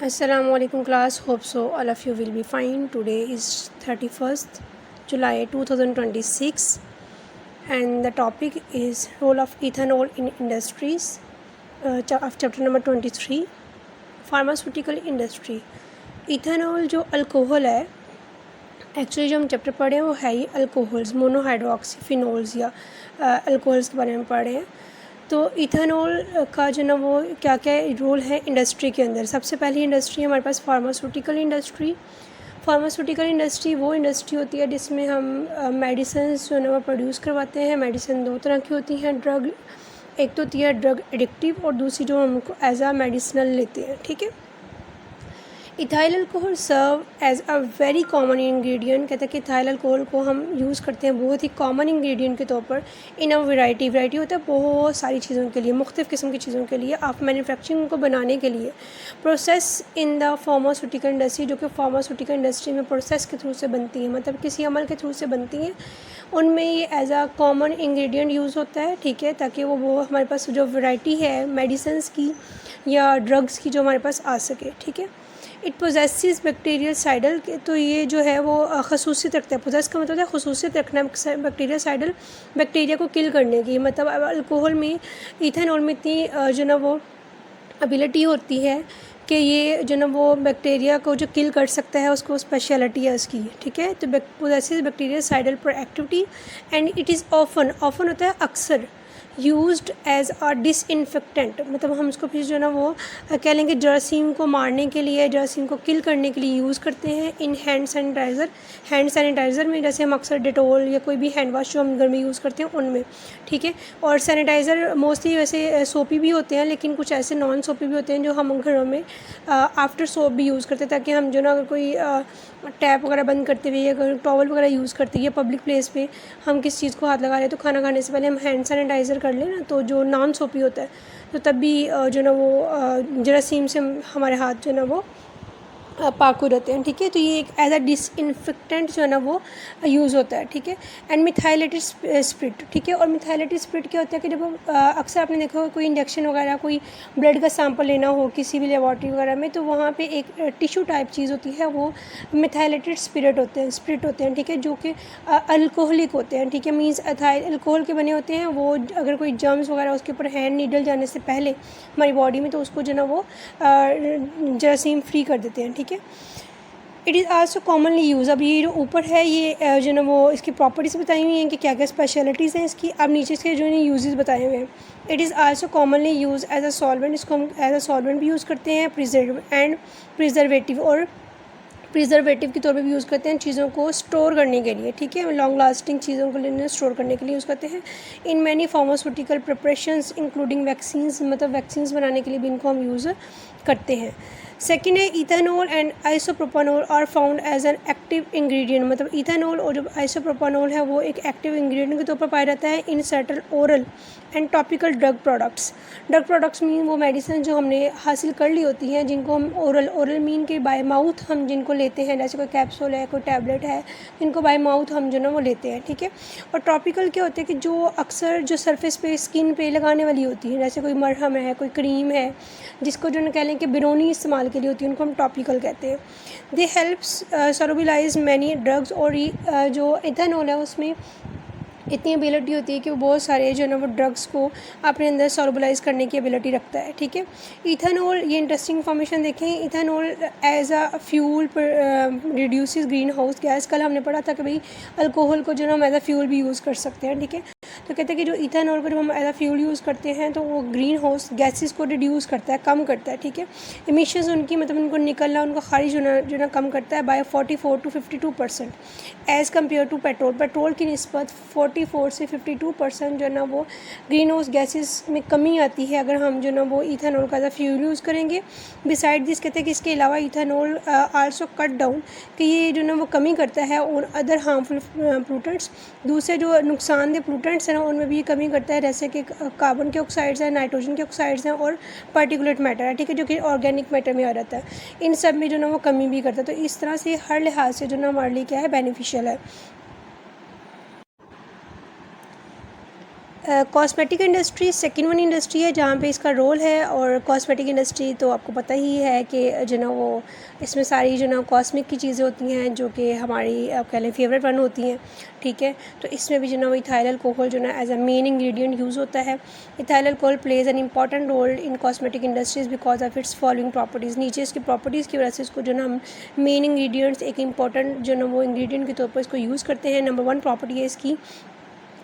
Assalamualaikum class. Hope so all of you will be fine. Today is 31st July 2026 and the topic is role of ethanol in industries of chapter number 23 pharmaceutical industry. Ethanol जो alcohol है actually जो हम chapter पढ़े हैं वो है ही alcohols मोनोहाइड्रोक्सीफिनोल्स या alcohols के बारे में पढ़े हैं। तो इथेनॉल का जो ना वो क्या क्या रोल है इंडस्ट्री के अंदर। सबसे पहली इंडस्ट्री हमारे पास फार्मास्यूटिकल इंडस्ट्री। फार्मास्यूटिकल इंडस्ट्री वो इंडस्ट्री होती है जिसमें हम मेडिसिन्स जो ना वो प्रोड्यूस करवाते हैं। मेडिसिन दो तरह की होती हैं ड्रग, एक तो होती है ड्रग एडिक्टिव और दूसरी जो हमको एज आ मेडिसिनल लेते हैं। ठीक है। Ethyl alcohol serve as a very common ingredient. कहते हैं कि इथाइल अल्कोहल को हम यूज़ करते हैं बहुत ही कॉमन इंग्रेडिएंट के तौर पर इन अ वैरायटी होता है बहुत सारी चीज़ों के लिए, मुख्तलिफ़ किस्म की चीज़ों के लिए, आप मैन्युफैक्चरिंग को बनाने के लिए। Process in the pharmaceutical industry, जो कि फार्मास्यूटिकल इंडस्ट्री में प्रोसेस के थ्रू से बनती है, मतलब किसी अमल के थ्रू से बनती हैं, उनमें ये as a common ingredient use होता है। ठीक है, ताकि वो हमारे पास जो वैरायटी है मेडिसिन्स की या ड्रग्स की जो हमारे पास आ सके। ठीक है। इट पोजेसिस बैक्टीरियासाइडल, तो ये जो है वो खसूसियत रखता है। पोजेस का मतलब है खसूसियत रखना बैक्टीरियासाइडल, बैक्टीरिया को किल करने की। मतलब अल्कोहल में इथेनॉल में इतनी जो ना वो एबिलिटी होती है कि ये जो ना वो बैक्टीरिया को जो किल कर सकता है, उसको स्पेशलिटी है उसकी। ठीक है। तो पोजेसिस बैक्टीरियासाइडल पर activity and it is often होता है अक्सर यूज्ड एज अ डिसइंफेक्टेंट, मतलब हम उसको फिर जो ना वो कह लेंगे जरासीम को मारने के लिए, जरासीम को किल करने के लिए यूज़ करते हैं इन हैंड सैनिटाइज़र में, जैसे हम अक्सर डेटोल या कोई भी हैंड वॉश जो हम घर में यूज़ करते हैं उनमें। ठीक है। और सैनिटाइज़र मोस्टली वैसे सोपी भी होते हैं, लेकिन कुछ ऐसे नॉन सोपी भी होते हैं जो हम घरों में आफ्टर सोप भी यूज़ करते हैं, ताकि हम जो ना अगर कोई टैप वगैरह बंद करते हुए या अगर टॉवल वगैरह यूज़ करते हैं पब्लिक प्लेस पे हम किस चीज़ को हाथ लगा रहे हैं, तो खाना खाने से पहले हम हैंड सैनिटाइज़र कर लें ना, तो जो नॉन सोपी होता है तो तब भी जो ना वो जरासीम से हमारे हाथ जो ना वो पाकू रहते हैं। ठीक है। तो ये एक एज अ डिसइंफेक्टेंट जो है ना वो यूज़ होता है। ठीक है। And methylated spirit. ठीक है। और मिथाइलेटेड स्प्रिट क्या होता है कि जब अक्सर आपने देखा होगा कोई इंजेक्शन वगैरह, कोई ब्लड का सैंपल लेना हो किसी भी लेबॉर्ट्री वगैरह में, तो वहाँ पे एक टिश्यू टाइप चीज़ होती है, वो मिथाइलेटेड स्प्रिट होते हैं। ठीक है। जो कि अल्कोहलिक होते हैं। ठीक है। मीन्स एथाइल अल्कोहल के बने होते हैं। वो अगर कोई जर्म्स वगैरह उसके ऊपर हैंड नीडल जाने से पहले हमारी बॉडी में, तो उसको जो ना वो जरासीम फ्री कर देते हैं। ठीक है। It is also commonly use. अब ये जो ऊपर है ये जो ना वो इसकी प्रॉपर्टीज़ बताई हुई हैं कि क्या क्या स्पेशलिटीज़ हैं इसकी। अब नीचे से जो है यूजेस बताए हुए हैं। It is also commonly use as a solvent, इसको हम एज अ सॉल्वेंट भी यूज़ करते हैं, प्रिजर्वेटिव और प्रिजर्वेटिव के तौर पे भी यूज़ करते हैं चीज़ों को स्टोर करने के लिए। ठीक है। लॉन्ग लास्टिंग चीज़ों को लेने स्टोर करने के लिए यूज़ करते हैं। In many pharmaceutical preparations including vaccines, मतलब वैक्सीन्स बनाने के लिए भी इनको हम यूज़ करते हैं। सेकेंड है ethanol and isopropanol are found as an active ingredient, मतलब इथेनॉल और जो आइसोप्रोपानोल है वो एक एक्टिव इंग्रेडिएंट के तौर पर पाया जाता है in certain oral and topical drug products mean वो मेडिसिन जो हमने हासिल कर ली होती हैं, जिनको हम ओरल मीन के बाय माउथ हम जिनको लेते हैं, जैसे कोई कैप्सूल है, कोई टैबलेट है, जिनको बाय माउथ हम जो ना वो लेते हैं। ठीक है। और टॉपिकल क्या होते हैं कि जो अक्सर जो सरफेस पे स्किन पे लगाने वाली होती है, जैसे कोई मरहम है, कोई क्रीम है, जिसको जो ना कह लें कि बिरोनी इस्तेमाल के लिए होती है, उनको हम टॉपिकल कहते हैं। दे हेल्प्स सोलुबलाइज मैनी ड्रग्स, और जो इथेनॉल है उसमें इतनी एबिलिटी होती है कि वो बहुत सारे जो है ना वो ड्रग्स को अपने अंदर सोलुबलाइज करने की एबिलिटी रखता है। ठीक है। इथेनॉल, ये इंटरेस्टिंग इन्फॉर्मेशन देखें, ethanol as a fuel reduces green house gas. कल हमने पढ़ा था कि भाई अल्कोहल को जो ना हम एज अ फ्यूल भी यूज़ कर सकते हैं। ठीक है। तो कहते हैं कि जो इथेनॉल को जब हम एज अ फ्यूल यूज़ करते हैं तो वो ग्रीन हाउस गैसेस को रिड्यूस करता है, कम करता है। ठीक है। इमिशंस उनकी, मतलब उनको निकलना, उनका खारिज जो ना कम करता है by 44 to 52% as compare to petrol की निस्बत 44 से 52% जो है ना वो ग्रीन हाउस गैसेस में कमी आती है अगर हम जो ना वो इथेनॉल का फ्यूल यूज़ करेंगे। बिसाइड दिस, कहते हैं कि इसके अलावा इथेनॉल आल्सो कट डाउन, कि ये जो ना वो कमी करता है और अदर हार्मफुल प्लूटेंट्स, दूसरे जो नुकसानदेह प्लूटेंट्स हैं उनमें भी कमी करता है, जैसे कि कार्बन के ऑक्साइड्स हैं, नाइट्रोजन के ऑक्साइड्स हैं और पार्टिकुलेट मैटर है। ठीक है। जो कि ऑर्गेनिक मैटर में आ जाता है, इन सब में जो ना वो कमी भी करता है। तो इस तरह से हर लिहाज से जो ना हमारे लिए क्या है, बेनिफिशियल है। Cosmetic industry second one industry है जहाँ पे इसका रोल है। और कॉस्मेटिक इंडस्ट्री तो आपको पता ही है कि जो ना वो इसमें सारी जो ना कॉस्मिक की चीज़ें होती हैं जो कि हमारी आप कह लें फेवरेट वन होती हैं, ठीक है। तो इसमें भी जो ना वो इथाइल अल्कोहल जो ना as a main ingredient use होता है। Ethyl alcohol plays an important role in cosmetic industries because of its following properties. नीचे इसकी प्रॉपर्टीज़ की वजह से इसको जो ना हम मेन इंग्रेडिएंट्स एक इंपॉर्टेंट जो ना वो इंग्रेडिएंट के तौर पर इसको यूज़ करते हैं। नंबर 1 प्रॉपर्टी है इसकी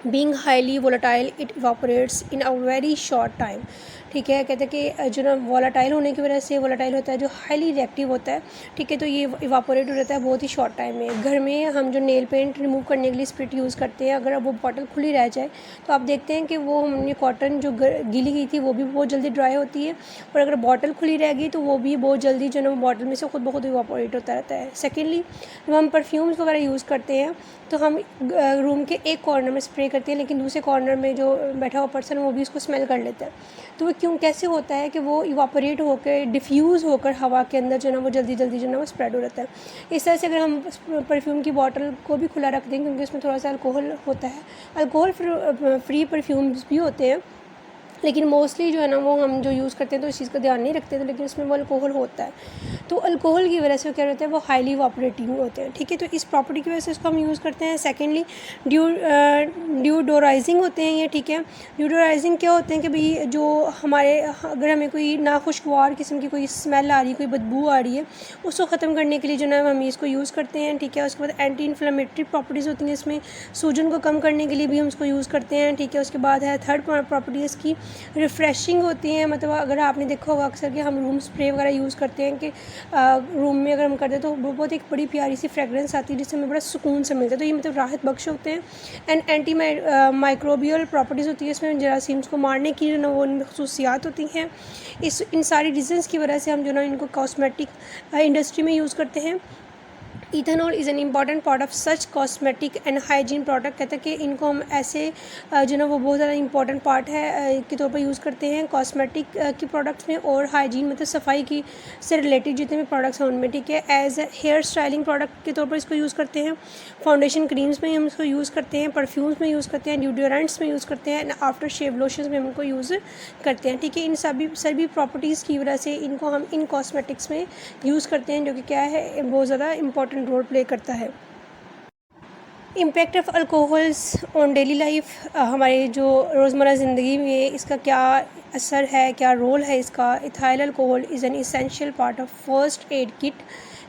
being highly volatile, it evaporates in a very short time, ठीक है। कहते हैं कि जो ना वोलेटाइल होने की वजह से, वोलेटाइल होता है जो हाईली रिएक्टिव होता है, ठीक है। तो ये इवापोरेट हो जाता है बहुत ही शॉर्ट टाइम में। घर में हम जो नेल पेंट रिमूव करने के लिए स्प्रिट यूज़ करते हैं, अगर अब वो बॉटल खुली रह जाए तो आप देखते हैं कि वो हमने कॉटन जो गीली गई थी वो भी बहुत जल्दी ड्राई होती है, और अगर बॉटल खुली रह गई तो वो भी बहुत जल्दी जो ना बॉटल में से खुद ब खुद इवापोरेट होता रहता है। सेकेंडली, जब हम परफ्यूम्स वगैरह यूज़ करते हैं तो हम रूम के एक कॉर्नर में स्प्रे करते हैं, लेकिन दूसरे कॉर्नर में जो बैठा हुआ पर्सन वो भी उसको स्मेल कर लेता है। तो वो क्यों कैसे होता है कि वो इवापोरेट होकर डिफ्यूज़ होकर हवा के अंदर जो ना वो जल्दी जल्दी जो ना वो स्प्रेड हो जाता है। इस तरह से अगर हम परफ्यूम की बॉटल को भी खुला रख दें, क्योंकि उसमें थोड़ा सा अल्कोहल होता है, अल्कोहल फ्री परफ्यूम्स भी होते हैं, लेकिन मोस्टली जो है ना वो हम जो यूज़ करते हैं तो इस चीज़ का ध्यान नहीं रखते, तो लेकिन उसमें वो अल्कोहल होता है। तो अल्कोहल की वजह से क्या रहता है, वो हाईली इवापोरेटिव होते हैं, ठीक है। तो इस प्रॉपर्टी की वजह से इसको हम यूज़ करते हैं। सेकेंडली, ड्यूडोराइजिंग होते हैं ये, ठीक है। ड्यूडोराइजिंग क्या होते हैं कि भाई जो हमारे अगर हमें कोई नाखुशगवार किस्म की कोई स्मेल आ रही है, कोई बदबू आ रही है, उसको ख़त्म करने के लिए जो है हम इसको यूज़ करते हैं, ठीक है। उसके बाद एंटी इन्फ्लेमेटरी प्रॉपर्टीज़ होती हैं इसमें, सूजन को कम करने के लिए भी हम इसको यूज़ करते हैं, ठीक है। उसके बाद है थर्ड प्रॉपर्टी इसकी रिफ़्रेशिंग होती हैं। मतलब अगर आपने देखा होगा अक्सर कि हम रूम स्प्रे वगैरह यूज़ करते हैं कि रूम में अगर हम करते हैं तो बहुत एक बड़ी प्यारी सी फ्रेगरेंस आती है जिससे हमें बड़ा सुकून से मिलता है। तो ये मतलब राहत बख्श होते हैं। एंड एंटी माइक्रोबियल प्रॉपर्टीज़ होती है इसमें, जरासीम्स को मारने की जो ना वो खसूसियात होती हैं। इन सारी रीज़न्स की वजह से हम जो ना इनको कॉस्मेटिक इंडस्ट्री में यूज़ करते हैं। Ethanol is an important part of such cosmetic and hygiene product. कहते हैं कि इनको हम ऐसे जो ना वो बहुत ज़्यादा इंपॉर्टेंट पार्ट है के तौर पर यूज़ करते हैं कॉस्मेटिक की प्रोडक्ट्स में, और हाइजीन मतलब सफाई की से रिलेटेड जितने भी प्रोडक्ट्स हैं उनमें, ठीक है। एज हेयर स्टाइलिंग प्रोडक्ट के तौर पर इसको यूज़ करते हैं। फाउंडेशन क्रीम्स में हम इसको यूज़ करते हैं, परफ्यूम्स में यूज़ करते हैं, ड्यूडोरेंट्स में यूज़ करते हैं, एंड आफ्टर शेव लोशंस में हम इनको यूज़ करते हैं, ठीक है। इन सभी प्रॉपर्टीज़ की वजह से इनको हम इन कॉस्मेटिक्स में यूज़ करते हैं, जो कि क्या है बहुत ज़्यादा इंपॉर्टेंट रोल प्ले करता है। Impact of alcohols on daily life, हमारे जो रोज़मर्रा ज़िंदगी में इसका क्या असर है, क्या रोल है इसका। Ethyl alcohol is an essential part of first aid kit.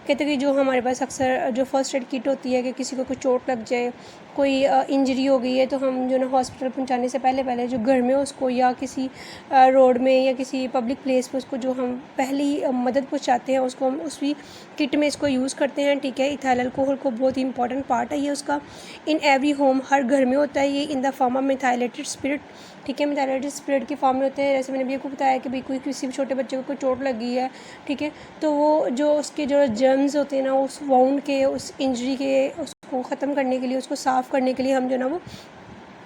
कहते हैं कि जो हमारे पास अक्सर जो फर्स्ट एड किट होती है कि किसी को कोई चोट लग जाए, कोई इंजरी हो गई है, तो हम जो ना हॉस्पिटल पहुंचाने से पहले जो घर में उसको या किसी रोड में या किसी पब्लिक प्लेस पे उसको जो हम पहली मदद पहुंचाते हैं उसको हम उसी किट में इसको यूज़ करते हैं, ठीक है। इथाइल अल्कोहल को बहुत ही इंपॉर्टेंट पार्ट है ये उसका। इन एवरी होम, हर घर में होता है ये, in the form of methylated spirit, ठीक है। मिथाइलेटेड स्पिरिट की फॉर्म में होते हैं। जैसे मैंने भी आपको बताया कि भाई कोई किसी भी छोटे बच्चे को कोई चोट लगी है, ठीक है, तो वो जो उसके जो जर्म्स होते हैं ना उस वाउंड के, उस इंजरी के, उसको ख़त्म करने के लिए, उसको साफ़ करने के लिए हम जो ना वो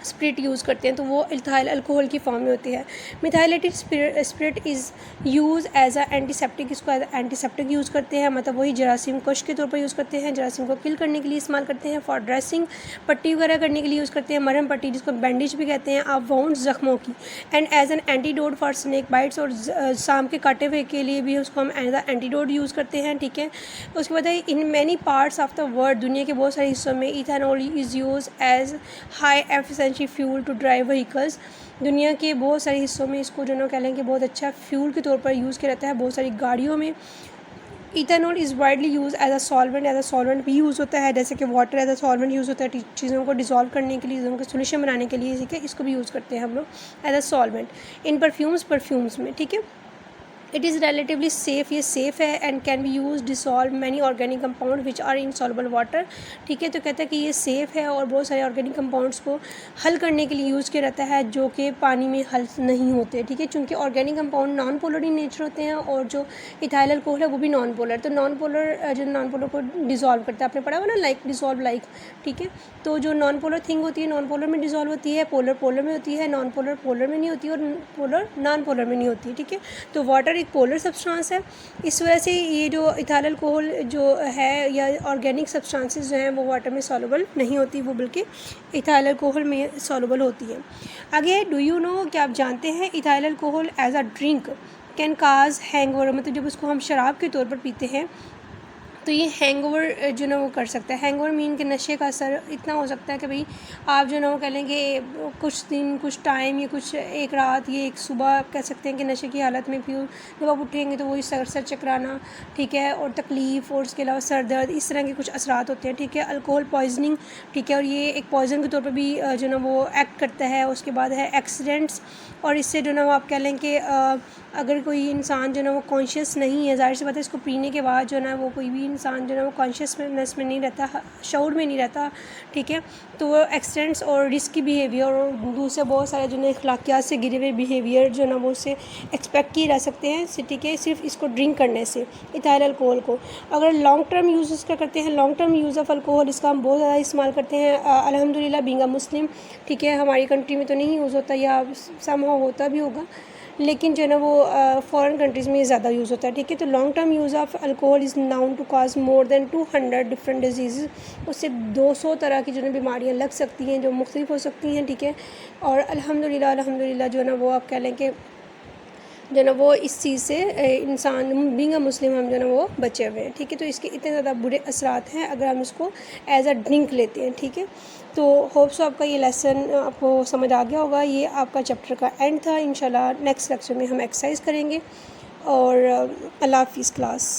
स्प्रिट यूज़ करते हैं, तो वो इथाइल अल्कोहल की फॉर्म में होती है। Methylated spirit is use as a antiseptic, इसको एज एंटीसेप्टिक यूज़ करते हैं, मतलब वही जरासीम कश के तौर पर यूज़ करते हैं, जरासीम को किल करने के लिए इस्तेमाल करते हैं। फॉर ड्रेसिंग, पट्टी वगैरह करने के लिए यूज़ करते हैं, मरहम पट्टी जिसको बैंडेज भी कहते हैं आप, वाउंड ज़ख्मों की। And as an antidote for snake bites, और सांप के काटे हुए के लिए भी उसको हम एज अ एंटीडोट यूज़ करते हैं, ठीक है। उसके बाद in many parts of the world, दुनिया के बहुत सारे हिस्सों में ethanol is use as high efficiency fuel to drive vehicles. दुनिया के बहुत सारे हिस्सों में इसको जो ना कह लें कि बहुत अच्छा फ्यूल के तौर पर यूज़ किया जाता है बहुत सारी गाड़ियों में। Ethanol is widely use as a solvent भी यूज़ होता है, जैसे कि water as a solvent use होता है चीज़ों को डिसॉल्व करने के लिए, चीज़ों को सोल्यूशन बनाने के लिए, ठीक है। इसको भी यूज़ करते हैं हम लोग as a solvent in perfumes में, ठीक है। इट इज़ रिलेटिवली सेफ़, ये सेफ़ है, and can be use dissolve many organic compound which are insoluble water, ठीक है। तो कहता है कि ये सेफ़ है और बहुत सारे ऑर्गेनिक कंपाउंड्स को हल करने के लिए यूज़ किया जाता है जो कि पानी में हल नहीं होते, ठीक है। चूँकि organic compound non polar in nature होते हैं, और जो इथाइल अल्कोहल है वो भी नॉन पोलर, तो नॉन पोलर को डिसॉल्व करता है, आपने पढ़ा हुआ ना, लाइक डिसॉल्व लाइक, ठीक है। तो जो नॉन पोलर थिंग होती है नॉन पोलर में डिसॉल्व होती है, पोलर में होती है, नॉन पोलर में नहीं होती, और पोलर नॉन पोलर में नहीं होती, ठीक है। तो वाटर एक पोलर सब्सटेंस है, इस वजह से ये जो इथाइल अल्कोहल जो है या ऑर्गेनिक सब्सटेंसेस जो हैं वो वाटर में सॉल्युबल नहीं होती, वो बल्कि इथाइल अल्कोहल में सॉल्युबल होती है। आगे, डू यू नो, क्या आप जानते हैं ethyl alcohol as a drink can cause hangover, मतलब जब उसको हम शराब के तौर पर पीते हैं तो ये हैंगओवर जो ना वो कर सकता है। हैंगओवर मीन के नशे का असर इतना हो सकता है कि भाई आप जो ना वो कह लें कि कुछ दिन, कुछ टाइम या कुछ एक रात या एक सुबह आप कह सकते हैं कि नशे की हालत में फिर जब आप उठेंगे तो वही सर चकराना, ठीक है, और तकलीफ़ और उसके अलावा सर दर्द, इस तरह के कुछ असरात होते हैं, ठीक है। अल्कोहल पॉइजनिंग, ठीक है, और ये एक पॉइजन के तौर पर भी जो ना वो एक्ट करता है। उसके बाद है एक्सीडेंट्स, और इससे जो ना वो आप कह लें कि अगर कोई इंसान जो ना वो कॉन्शियस नहीं है, ज़ाहिर सी बात है इसको पीने के बाद जो ना वो कोई भी इंसान जो ना वो कॉन्शियसनेस में नहीं रहता, शऊर में नहीं रहता, ठीक है। तो वो एक्सीडेंट्स और रिस्की बिहेवियर और दूसरे बहुत सारे जो ना अखलाकियात से गिरे हुए बिहेवियर जो ना वो उससे एक्सपेक्ट किए जा सकते हैं, ठीक है, सिर्फ इसको ड्रिंक करने से, इथाइल अल्कोहल को। अगर लॉन्ग टर्म यूज़ इसका करते हैं, long term use of alcohol, इसका हम बहुत ज़्यादा इस्तेमाल करते हैं अल्हम्दुलिल्लाह बीइंग अ मुस्लिम, ठीक है। हमारी कंट्री में तो नहीं यूज़ होता या समहाउ होता भी होगा, लेकिन जो है ना वो फॉरेन कंट्रीज़ में ज़्यादा यूज़ होता है, ठीक है। तो long term use of alcohol is known to cause more than 200 different disease, उससे 200 तरह की जो है बीमारियाँ लग सकती हैं जो मुख्तलिफ हो सकती हैं, ठीक है। और अल्हम्दुलिल्लाह जो है ना वो आप कह लें कि जो ना वो इस चीज़ से इंसान बीइंग अ मुस्लिम हम जो ना वो बचे हुए हैं, ठीक है। तो इसके इतने ज़्यादा बुरे असरात हैं अगर हम इसको एज अ ड्रिंक लेते हैं, ठीक है। तो होप सो आपका ये लेसन आपको समझ आ गया होगा। ये आपका चैप्टर का एंड था। इंशाल्लाह नेक्स्ट लेक्चर में हम एक्सरसाइज करेंगे। और अल्लाह हाफ़िज़ क्लास।